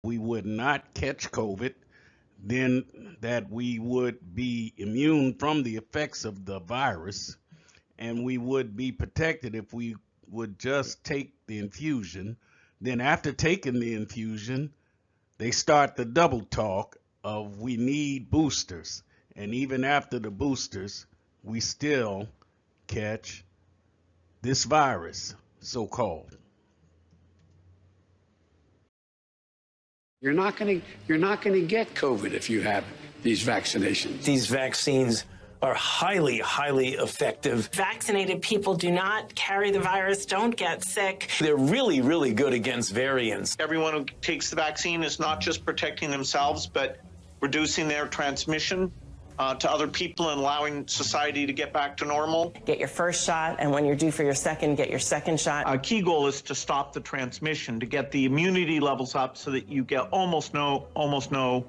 we would not catch COVID, then that we would be immune from the effects of the virus, and we would be protected if we would just take the infusion. Then, after taking the infusion, they start the double talk of we need boosters. And even after the boosters, we still catch this virus, so called. You're not going to get COVID if you have these vaccinations. These vaccines are highly, highly effective. Vaccinated people do not carry the virus, don't get sick. They're really, really good against variants. Everyone who takes the vaccine is not just protecting themselves, but reducing their transmission to other people and allowing society to get back to normal. Get your first shot, and when you're due for your second, get your second shot. A key goal is to stop the transmission, to get the immunity levels up so that you get almost no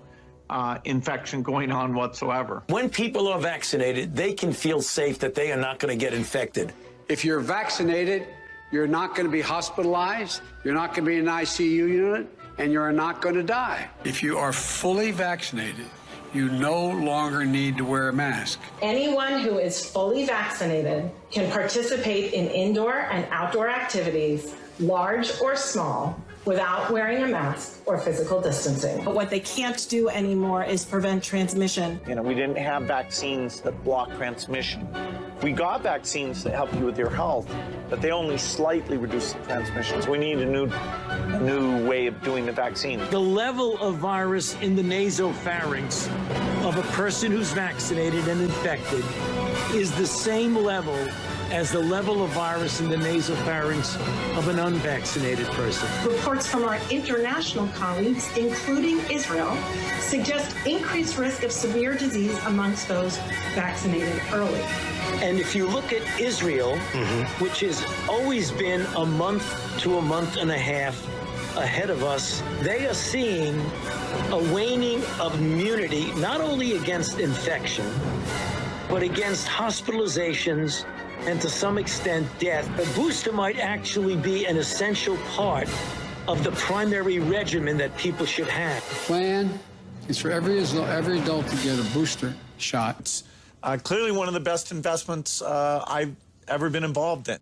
infection going on whatsoever. When people are vaccinated, they can feel safe that they are not going to get infected. If you're vaccinated, you're not going to be hospitalized, you're not going to be in an ICU unit, and you're not going to die. If you are fully vaccinated, you no longer need to wear a mask. Anyone who is fully vaccinated can participate in indoor and outdoor activities, large or small, without wearing a mask or physical distancing. But what they can't do anymore is prevent transmission. We didn't have vaccines that block transmission. We got vaccines that help you with your health, but they only slightly reduce the transmission. So we need a new way of doing the vaccine. The level of virus in the nasopharynx of a person who's vaccinated and infected is the same level as the level of virus in the nasopharynx of an unvaccinated person. Reports from our international colleagues, including Israel, suggest increased risk of severe disease amongst those vaccinated early. And if you look at Israel, which has always been a month to a month and a half ahead of us, they are seeing a waning of immunity, not only against infection, but against hospitalizations and to some extent death. A booster might actually be an essential part of the primary regimen that people should have. The plan is for every adult to get a booster shot. Clearly one of the best investments I've ever been involved in.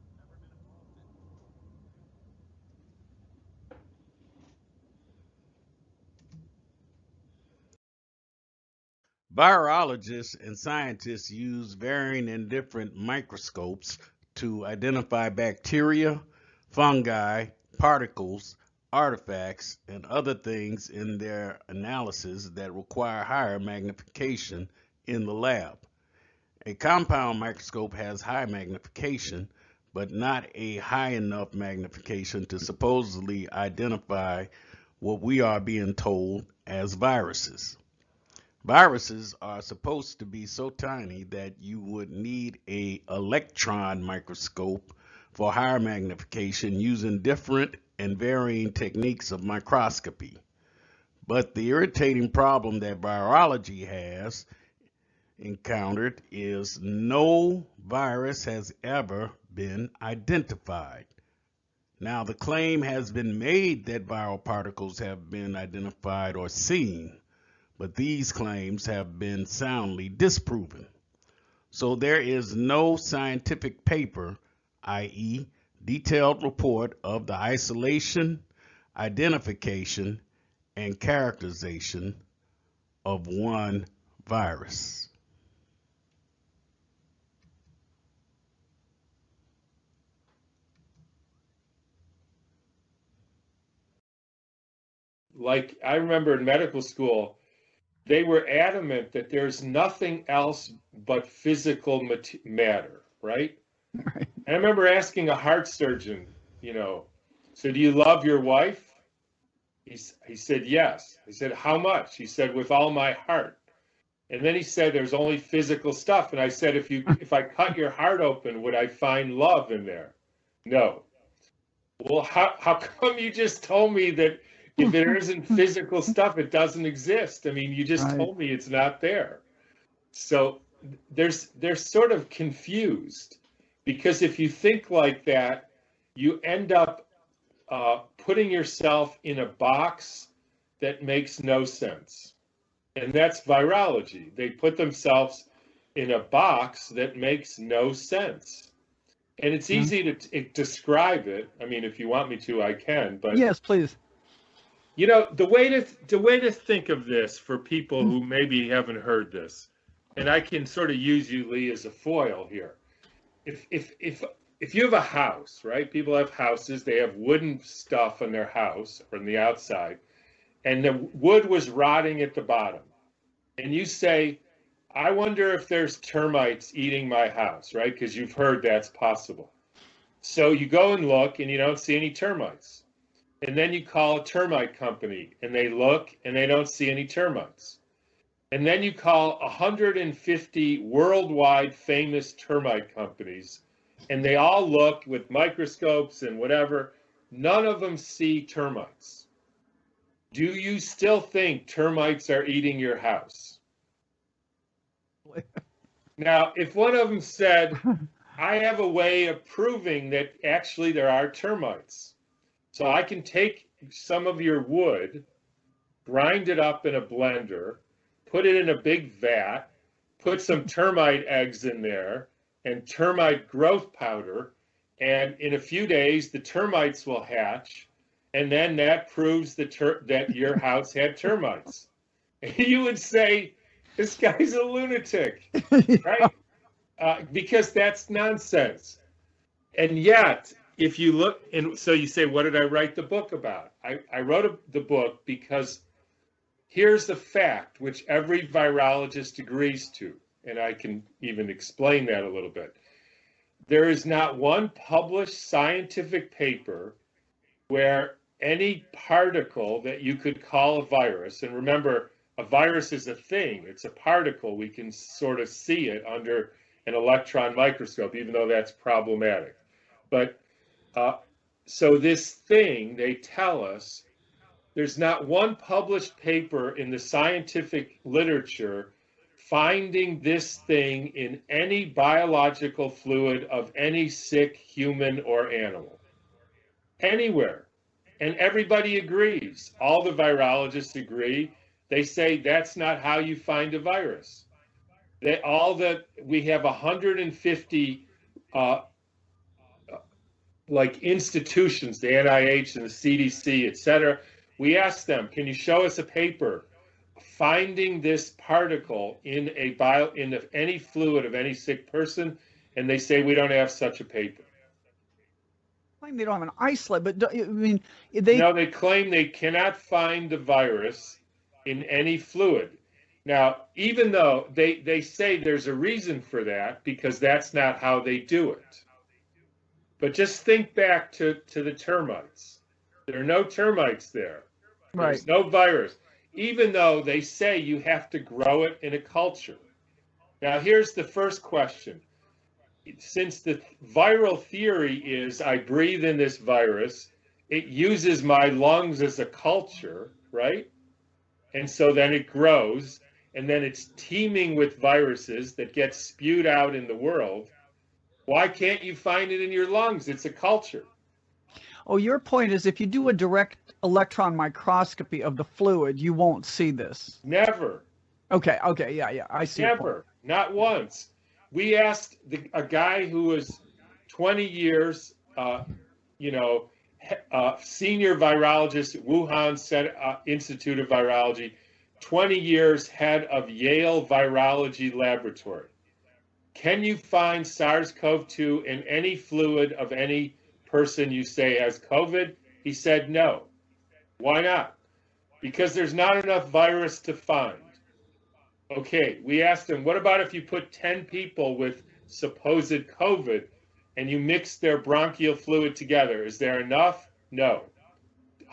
Virologists and scientists use varying and different microscopes to identify bacteria, fungi, particles, artifacts, and other things in their analysis that require higher magnification in the lab. A compound microscope has high magnification, but not a high enough magnification to supposedly identify what we are being told as viruses. Viruses are supposed to be so tiny that you would need an electron microscope for higher magnification using different and varying techniques of microscopy. But the irritating problem that virology has encountered is no virus has ever been identified. Now, the claim has been made that viral particles have been identified or seen, but these claims have been soundly disproven. So there is no scientific paper, i.e., detailed report of the isolation, identification, and characterization of one virus. Like I remember in medical school, they were adamant that there's nothing else but physical matter, right? And I remember asking a heart surgeon, so do you love your wife? He said, yes. I said, how much? He said, with all my heart. And then he said, there's only physical stuff. And I said, if I cut your heart open, would I find love in there? No. Well, how come you just told me that if there isn't physical stuff, it doesn't exist? I mean, you just told me it's not there. So they're sort of confused, because if you think like that, you end up putting yourself in a box that makes no sense. And that's virology. They put themselves in a box that makes no sense. And it's easy to describe it. I mean, if you want me to, I can. But yes, please. you know, the way to think of this for people who maybe haven't heard this, and I can sort of use you, Lee, as a foil here. If you have a house, right? People have houses. They have wooden stuff on their house or on the outside, and the wood was rotting at the bottom. And you say, I wonder if there's termites eating my house, right? Because you've heard that's possible. So you go and look, and you don't see any termites. And then you call a termite company, and they look, and they don't see any termites. And then you call 150 worldwide famous termite companies, and they all look with microscopes and whatever. None of them see termites. Do you still think termites are eating your house? Now, if one of them said, I have a way of proving that actually there are termites. So I can take some of your wood, grind it up in a blender, put it in a big vat, put some termite eggs in there and termite growth powder, and in a few days the termites will hatch, and then that proves that your house had termites. You would say, this guy's a lunatic, right? Because that's nonsense. And yet, if you look, and so you say, what did I write the book about? I wrote the book because here's the fact which every virologist agrees to, and I can even explain that a little bit. There is not one published scientific paper where any particle that you could call a virus, and remember, a virus is a thing, it's a particle, we can sort of see it under an electron microscope, even though that's problematic. But so this thing, they tell us, there's not one published paper in the scientific literature finding this thing in any biological fluid of any sick human or animal. Anywhere. And everybody agrees. All the virologists agree. They say that's not how you find a virus. We have 150 like institutions, the NIH and the CDC, et cetera. We asked them, can you show us a paper finding this particle in any fluid of any sick person? And they say, we don't have such a paper. Claim they don't have an isolate, but I mean, they claim they cannot find the virus in any fluid. Now, even though they say there's a reason for that, because that's not how they do it. But just think back to the termites. There are no termites there. Right. There's no virus, even though they say you have to grow it in a culture. Now, here's the first question. Since the viral theory is I breathe in this virus, it uses my lungs as a culture, right? And so then it grows, and then it's teeming with viruses that get spewed out in the world. Why can't you find it in your lungs? It's a culture. Oh, your point is if you do a direct electron microscopy of the fluid, you won't see this. Never. Okay, yeah, I see. Never, not once. We asked a guy who was 20 years, senior virologist at Wuhan Institute of Virology, 20 years head of Yale Virology Laboratory. Can you find SARS-CoV-2 in any fluid of any person you say has COVID? He said no. Why not? Because there's not enough virus to find. Okay, we asked him, what about if you put 10 people with supposed COVID and you mix their bronchial fluid together? Is there enough? No.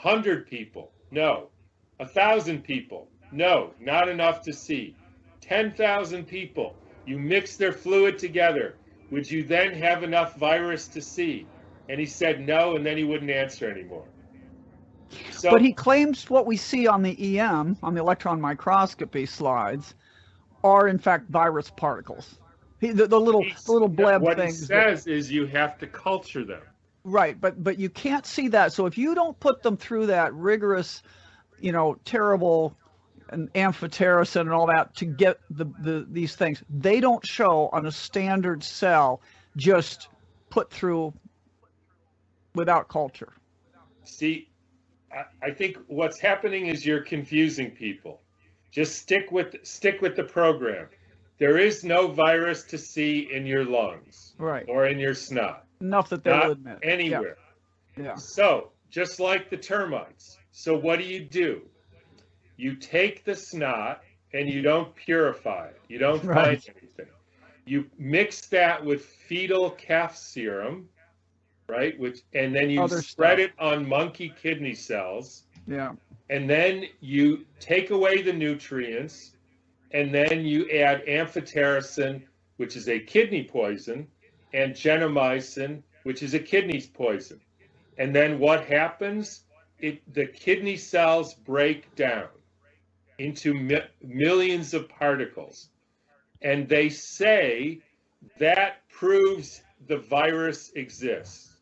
100 people? No. 1,000 people? No, not enough to see. 10,000 people, you mix their fluid together. Would you then have enough virus to see? And he said no, and then he wouldn't answer anymore. So, but he claims what we see on the EM, on the electron microscopy slides, are in fact virus particles. The little bleb what things. He says is you have to culture them. Right, but you can't see that. So if you don't put them through that rigorous terrible and amphotericin and all that to get these things. They don't show on a standard cell just put through without culture. See, I think what's happening is you're confusing people. Just stick with the program. There is no virus to see in your lungs, right, or in your snot. Enough that they will admit anywhere. Yeah. So just like the termites. So what do? You take the snot and you don't purify it. You don't find anything. You mix that with fetal calf serum, right? And then you spread it on monkey kidney cells. Yeah. And then you take away the nutrients, and then you add amphotericin, which is a kidney poison, and gentamicin, which is a kidney poison. And then what happens? The kidney cells break down into millions of particles. And they say that proves the virus exists.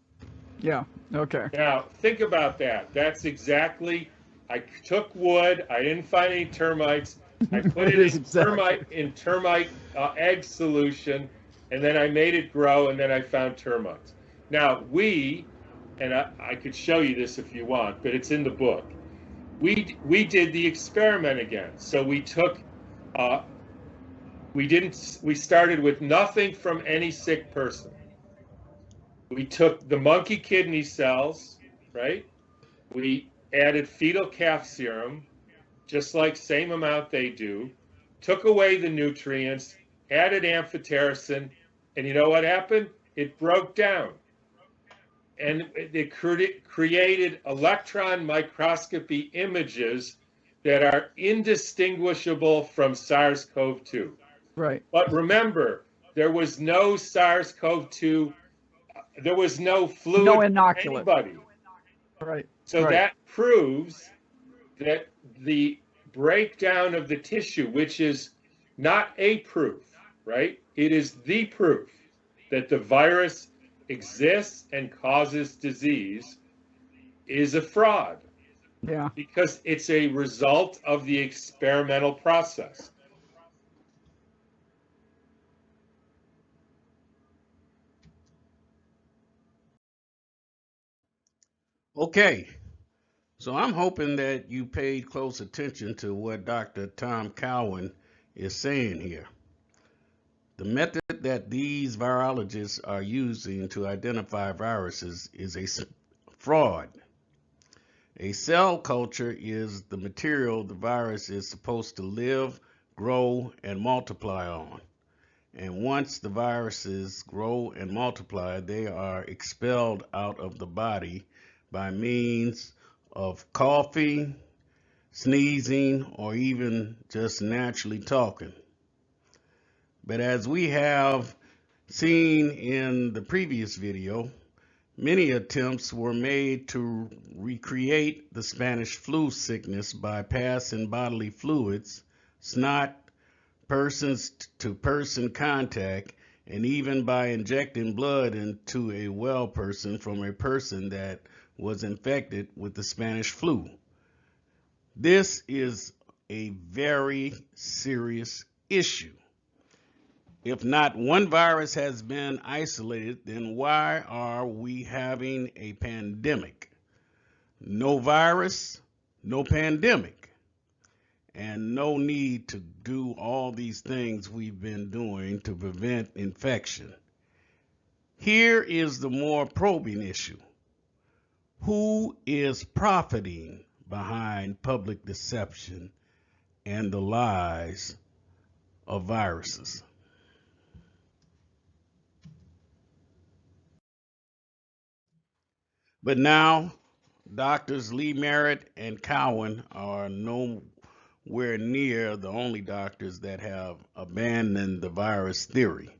Yeah, okay. Now, think about that. That's exactly, I took wood, I didn't find any termites, I put it in termite egg solution, and then I made it grow, and then I found termites. Now, and I could show you this if you want, but it's in the book. We did the experiment again. So we took, we started with nothing from any sick person. We took the monkey kidney cells, right? We added fetal calf serum, just like same amount they do, took away the nutrients, added amphotericin, and you know what happened? It broke down. And it created electron microscopy images that are indistinguishable from SARS-CoV-2. Right. But remember, there was no SARS-CoV-2, there was no fluid no inoculant. Anybody. Right. So that proves that the breakdown of the tissue, which is not a proof, right? It is the proof that the virus exists and causes disease, is a fraud. Yeah. Because it's a result of the experimental process. Okay, so I'm hoping that you paid close attention to what Dr. Tom Cowan is saying here. The method that these virologists are using to identify viruses is a fraud. A cell culture is the material the virus is supposed to live, grow, and multiply on. And once the viruses grow and multiply, they are expelled out of the body by means of coughing, sneezing, or even just naturally talking. But as we have seen in the previous video, many attempts were made to recreate the Spanish flu sickness by passing bodily fluids, snot, person-to-person contact, and even by injecting blood into a well person from a person that was infected with the Spanish flu. This is a very serious issue. If not one virus has been isolated, then why are we having a pandemic? No virus, no pandemic, and no need to do all these things we've been doing to prevent infection. Here is the more probing issue. Who is profiting behind public deception and the lies of viruses? But now, Doctors Lee Merritt and Cowan are nowhere near the only doctors that have abandoned the virus theory.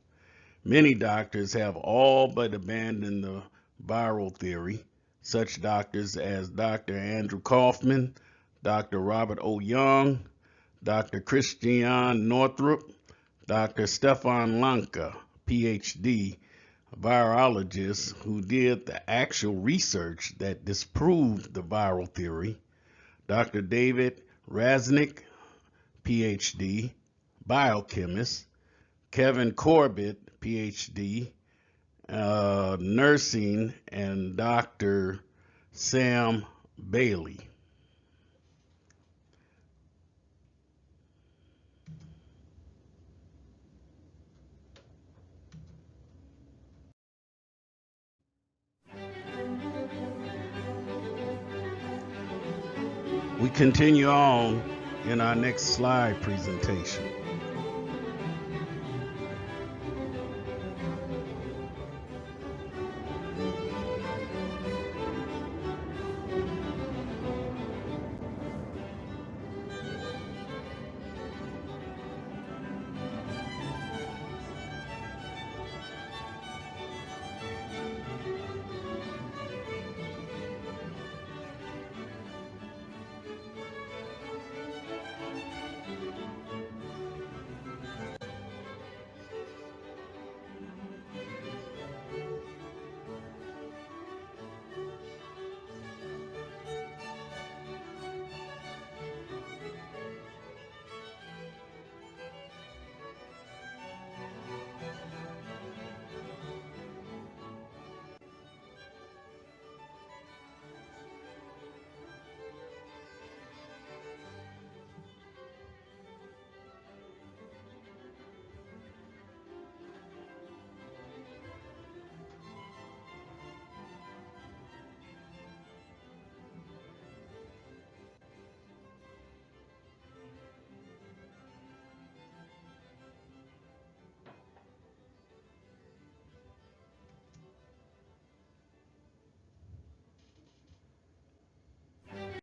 Many doctors have all but abandoned the viral theory. Such doctors as Dr. Andrew Kaufman, Dr. Robert O. Young, Dr. Christiane Northrup, Dr. Stefan Lanka, PhD, virologist who did the actual research that disproved the viral theory, Dr. David Raznick, PhD, biochemist. Kevin Corbett, PhD, nursing, and Dr. Sam Bailey. We continue on in our next slide presentation.